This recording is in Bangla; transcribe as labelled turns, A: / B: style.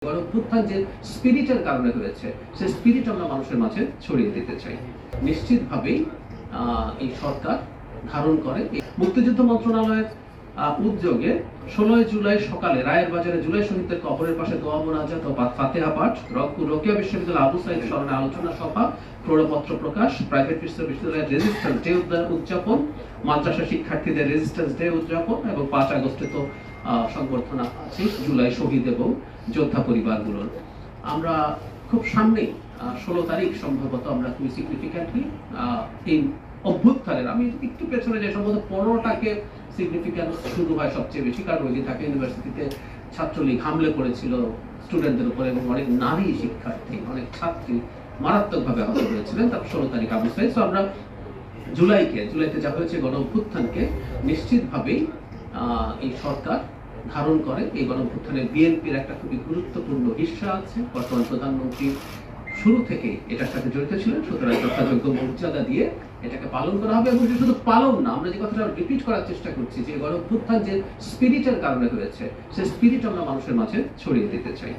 A: গণঅভ্যুত্থান যে স্পিরিটের কারণে হয়েছে সেই স্পিরিট আমরা মানুষের মাঝে ছড়িয়ে দিতে চাই। নিশ্চিতভাবেই এই সরকার ধারণ করে। মুক্তিযুদ্ধ মন্ত্রণালয়ের উদ্যোগে 16 জুলাই সকালে রায়ের বাজারে জুলাই শহীদদের কবরের পাশে দোয়া মোনাজাত ও ফাতিহা পাঠ, রংপুর রোকেয়া বিশ্ববিদ্যালয় আবু সাইদ স্মরণে আলোচনা সভা, প্রমাণপত্র প্রকাশ, প্রাইভেট বিশ্ববিদ্যালয়ের রেজিস্ট্যান্স ডে উদযাপন, মাদ্রাসা শিক্ষার্থীদের রেজিস্ট্যান্স ডে উদযাপন এবং 5 আগস্টে তো সংবর্ধনা আছে জুলাই শহীদ এবং যোদ্ধা পরিবারগুলোর। আমরা খুব সামনেই 16 তারিখ সম্ভবত আমরা খুবই সিগনিফিক্যান্টলি এই অভ্যুত্থানের, আমি একটু পেছনে যে সম্ভবত 15টাকে সিগনিফিক্যান্স শুরু হয় সবচেয়ে বেশি, কারণ ওই দিন ঢাকা ইউনিভার্সিটিতে ছাত্রলীগ হামলে করেছিল স্টুডেন্টদের উপর এবং অনেক নারী শিক্ষার্থী, অনেক ছাত্রী মারাত্মকভাবে আহত হয়েছিলেন। তারপর 16 তারিখ আবু সাইদ। আমরা জুলাইতে যা হয়েছে গণঅভ্যুত্থানকে নিশ্চিতভাবেই এই সরকার ধারণ করে। এই গণঅভ্যুত্থানে বিএনপির একটা খুবই গুরুত্বপূর্ণ হিস্সা আছে। বর্তমান প্রধানমন্ত্রী শুরু থেকেই এটার সাথে জড়িত ছিলেন, সুতরাং যথাযোগ্য মর্যাদা দিয়ে এটাকে পালন করা হবে। এবং শুধু পালন না, আমরা যে কথাটা রিপিট করার চেষ্টা করছি যে গণঅভ্যুত্থান যে স্পিরিটের কারণে হয়েছে সেই স্পিরিট আমরা মানুষের মাঝে ছড়িয়ে দিতে চাই।